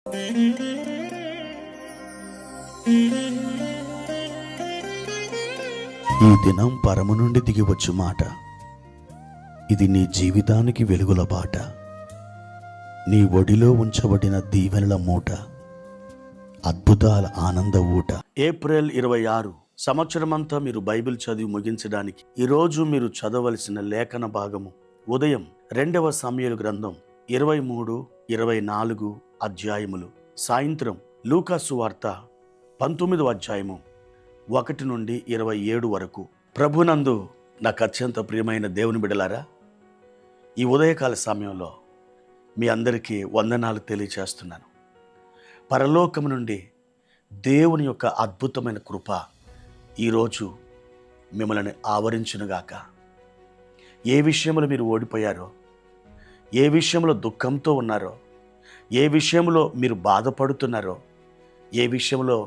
ఈ దినం పరము నుండి దిగివచ్చు మాట, ఇది నీ జీవితానికి వెలుగుల బాట, నీ ఒడిలో ఉంచబడిన దీవెనల మూట, అద్భుతాల ఆనంద ఊట. ఏప్రిల్ 26 సంవత్సరమంతా మీరు బైబిల్ చదివి ముగించడానికి ఈరోజు మీరు చదవలసిన లేఖన భాగము ఉదయం 2వ సమూయేలు గ్రంథం 23, 24 అధ్యాయములు, సాయంత్రం లూకా సువార్త 19వ అధ్యాయము 1 నుండి 27 వరకు. ప్రభునందు నాకు అత్యంత ప్రియమైన దేవుని బిడ్డలారా, ఈ ఉదయకాల సమయంలో మీ అందరికీ వందనాలు తెలియచేస్తున్నాను. పరలోకం నుండి దేవుని యొక్క అద్భుతమైన కృప ఈరోజు మిమ్మల్ని ఆవరించునుగాక. ఏ విషయంలో మీరు ఓడిపోయారో, ఏ విషయంలో దుఃఖంతో ఉన్నారో, ఏ విషయంలో మీరు బాధపడుతున్నారో, ఏ విషయంలో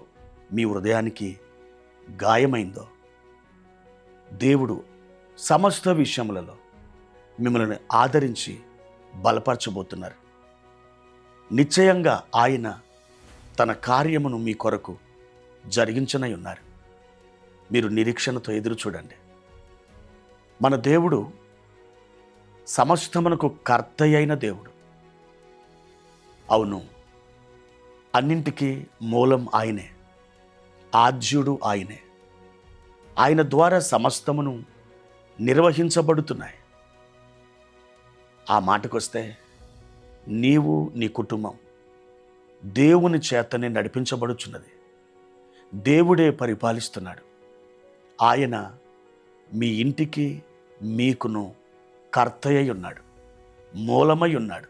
మీ హృదయానికి గాయమైందో, దేవుడు సమస్త విషయములలో మిమ్మల్ని ఆదరించి బలపరచబోతున్నారు. నిశ్చయంగా ఆయన తన కార్యమును మీ కొరకు జరిగించనై ఉన్నారు. మీరు నిరీక్షణతో ఎదురు చూడండి. మన దేవుడు సమస్తమునకు కర్త అయిన దేవుడు. అవును, అన్నింటికీ మూలం ఆయనే, ఆద్యుడు ఆయనే. ఆయన ద్వారా సమస్తమును నిర్వహించబడుతున్నాయి. ఆ మాటకొస్తే నీవు నీ కుటుంబం దేవుని చేతనే నడిపించబడుచున్నది. దేవుడే పరిపాలిస్తున్నాడు. ఆయన మీ ఇంటికి మీకును కర్తయ్య ఉన్నాడు, మూలమై ఉన్నాడు.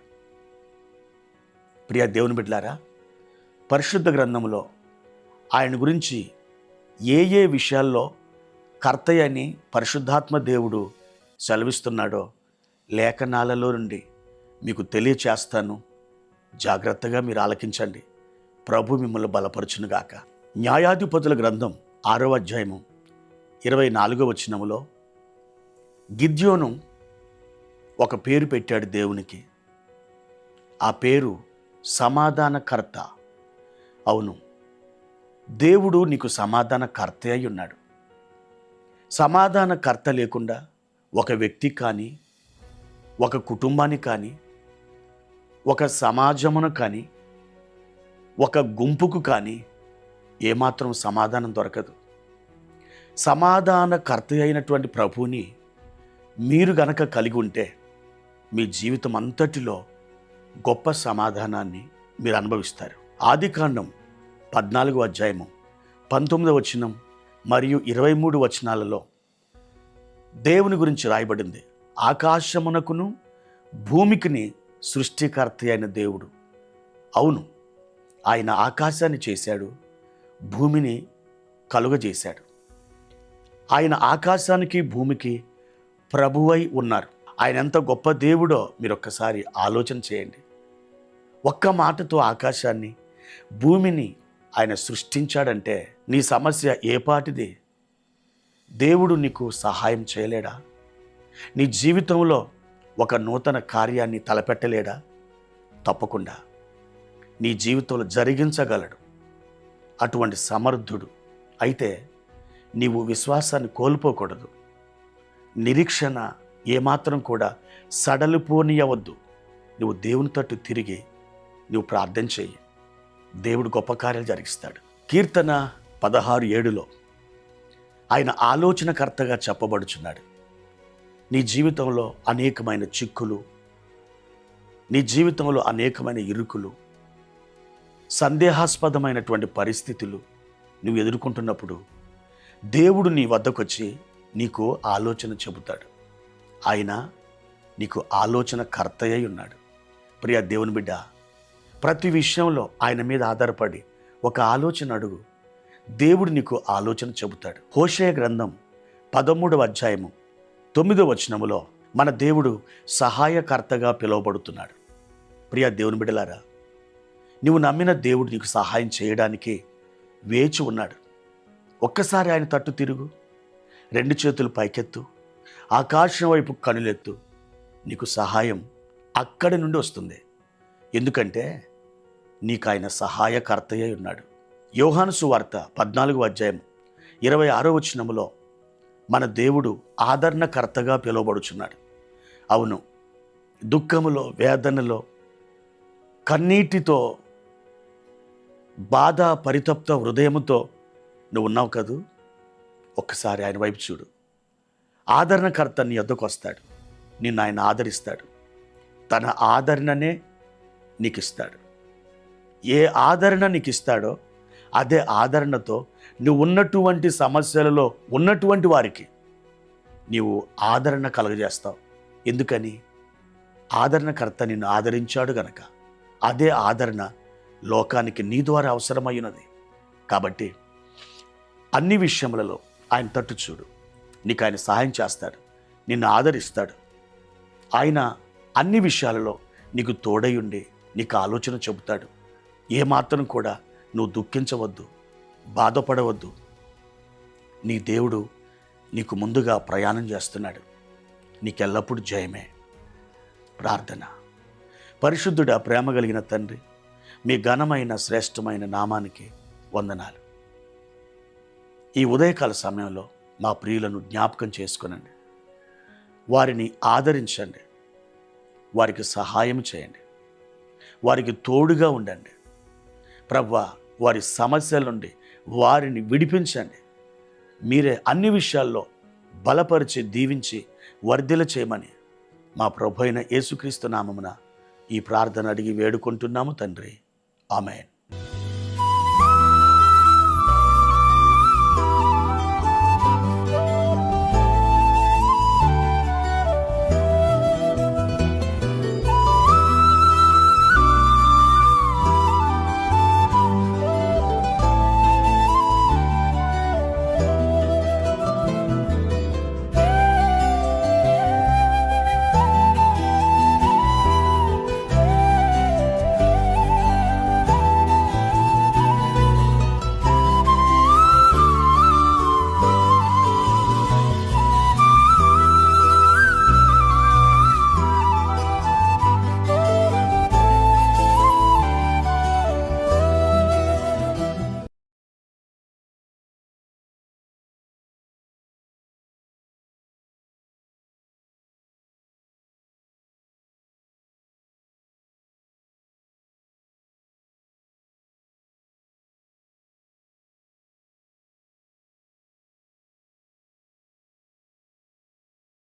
ప్రియ దేవుని బిడ్డలారా, పరిశుద్ధ గ్రంథంలో ఆయన గురించి ఏ విషయాల్లో కర్తయ్య అని పరిశుద్ధాత్మ దేవుడు సెలవిస్తున్నాడో లేఖనాలలో నుండి మీకు తెలియచేస్తాను. జాగ్రత్తగా మీరు ఆలకించండి. ప్రభు మిమ్మల్ని బలపరచునుగాక. న్యాయాధిపతుల గ్రంథం 6వ అధ్యాయము 24వ వచనములో గిద్యోను ఒక పేరు పెట్టాడు దేవునికి. ఆ పేరు సమాధానకర్త. అవును, దేవుడు నీకు సమాధానకర్త అయి ఉన్నాడు. సమాధానకర్త లేకుండా ఒక వ్యక్తి కానీ, ఒక కుటుంబాన్ని కానీ, ఒక సమాజమును కానీ, ఒక గుంపుకు కానీ ఏమాత్రం సమాధానం దొరకదు. సమాధానకర్త అయినటువంటి ప్రభువుని మీరు గనక కలిగి ఉంటే మీ జీవితం అంతటిలో గొప్ప సమాధానాన్ని మీరు అనుభవిస్తారు. ఆదికాండం 14వ అధ్యాయము 19వ వచనం మరియు 23 వచనాలలో దేవుని గురించి రాయబడింది. ఆకాశమునకును భూమికిని సృష్టికర్త అయిన దేవుడు. అవును, ఆయన ఆకాశాన్ని చేశాడు, భూమిని కలుగజేశాడు. ఆయన ఆకాశానికి భూమికి ప్రభువై ఉన్నారు. ఆయన ఎంత గొప్ప దేవుడో మీరు ఒక్కసారి ఆలోచన చేయండి. ఒక్క మాటతో ఆకాశాన్ని భూమిని ఆయన సృష్టించాడంటే నీ సమస్య ఏ పాటిది? దేవుడు నీకు సహాయం చేయలేడా? నీ జీవితంలో ఒక నూతన కార్యాన్ని తలపెట్టలేడా? తప్పకుండా నీ జీవితంలో జరిగించగలడు. అటువంటి సమర్థుడు. అయితే నీవు విశ్వాసాన్ని కోల్పోకూడదు. నిరీక్షణ ఏమాత్రం కూడా సడలిపోనియవద్దు. నువ్వు దేవుని తట్టు తిరిగి నువ్వు ప్రార్థన చెయ్యి. దేవుడు గొప్ప కార్యాలు జరిగిస్తాడు. కీర్తన 16:7లో ఆయన ఆలోచనకర్తగా చెప్పబడుచున్నాడు. నీ జీవితంలో అనేకమైన చిక్కులు, నీ జీవితంలో అనేకమైన ఇరుకులు, సందేహాస్పదమైనటువంటి పరిస్థితులు నువ్వు ఎదుర్కొంటున్నప్పుడు దేవుడు నీ వద్దకొచ్చి నీకు ఆలోచన చెబుతాడు. ఆయన నీకు ఆలోచన కర్తయ్య ఉన్నాడు. ప్రియ దేవుని బిడ్డ, ప్రతి విషయంలో ఆయన మీద ఆధారపడి ఒక ఆలోచన అడుగు. దేవుడు నీకు ఆలోచన చెబుతాడు. హోషేయ గ్రంథం 13వ అధ్యాయము 9వ వచనములో మన దేవుడు సహాయకర్తగా పిలువబడుతున్నాడు. ప్రియ దేవుని బిడ్డలారా, నువ్వు నమ్మిన దేవుడు నీకు సహాయం చేయడానికి వేచి ఉన్నాడు. ఒక్కసారి ఆయన తట్టు తిరుగు, 2 చేతులు పైకెత్తు, ఆకాశం వైపు కనులెత్తు. నీకు సహాయం అక్కడి నుండి వస్తుంది. ఎందుకంటే నీకు ఆయన సహాయకర్తయ్య ఉన్నాడు. యోహాను సువార్త 14వ అధ్యాయం 26వ వచనములో మన దేవుడు ఆదరణకర్తగా పిలువబడుచున్నాడు. అవును, దుఃఖములో, వేదనలో, కన్నీటితో, బాధ, పరితప్త హృదయముతో నువ్వు ఉన్నావు కదూ. ఒక్కసారి ఆయన వైపు చూడు. ఆదరణకర్త నీ వద్దకు వస్తాడు. నిన్ను ఆయన ఆదరిస్తాడు. తన ఆదరణనే నీకు ఇస్తాడు. ఏ ఆదరణ నీకు ఇస్తాడో అదే ఆదరణతో నువ్వు ఉన్నటువంటి సమస్యలలో ఉన్నటువంటి వారికి నీవు ఆదరణ కలుగజేస్తావు. ఎందుకని? ఆదరణకర్త నిన్ను ఆదరించాడు గనక. అదే ఆదరణ లోకానికి నీ ద్వారా అవసరమైనది. కాబట్టి అన్ని విషయములలో ఆయన తట్టు చూడు. నీకు ఆయన సహాయం చేస్తాడు, నిన్ను ఆదరిస్తాడు. ఆయన అన్ని విషయాలలో నీకు తోడై ఉండి నీకు ఆలోచన చెబుతాడు. ఏమాత్రం కూడా నువ్వు దుఃఖించవద్దు, బాధపడవద్దు. నీ దేవుడు నీకు ముందుగా ప్రయాణం చేస్తున్నాడు. నీకెల్లప్పుడూ జయమే. ప్రార్థన. పరిశుద్ధుడా, ప్రేమ కలిగిన తండ్రి, మీ ఘనమైన శ్రేష్టమైన నామానికి వందనాలు. ఈ ఉదయకాల సమయంలో మా ప్రియులను జ్ఞాపకం చేసుకునండి. వారిని ఆదరించండి, వారికి సహాయం చేయండి, వారికి తోడుగా ఉండండి. ప్రభువా, వారి సమస్యల నుండి వారిని విడిపించండి. మీరే అన్ని విషయాల్లో బలపరిచి దీవించి వర్ధిల్ల చేయమని మా ప్రభు అయిన యేసుక్రీస్తు నామమున ఈ ప్రార్థన అడిగి వేడుకుంటున్నాము తండ్రి. ఆమేన్.